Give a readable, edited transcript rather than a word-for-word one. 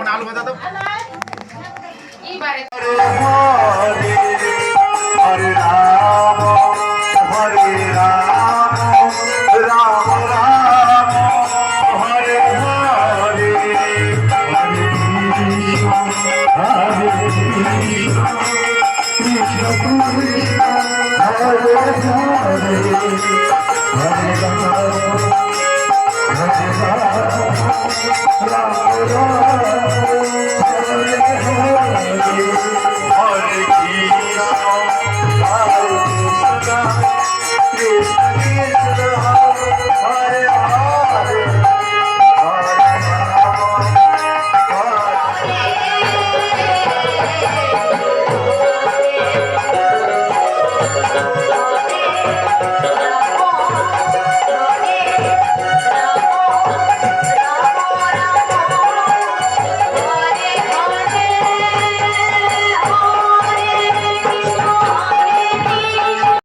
আলু ভাজা দাও। হরে রাম হরে রাম রাম রাম হরে হরে হরে কৃষ্ণ কৃষ্ণ হরে হরে হরে রাম হরে রাম হরে হরে হরে কৃষ্ণ কৃষ্ণ কৃষ্ণ হরে হরে হরে রাম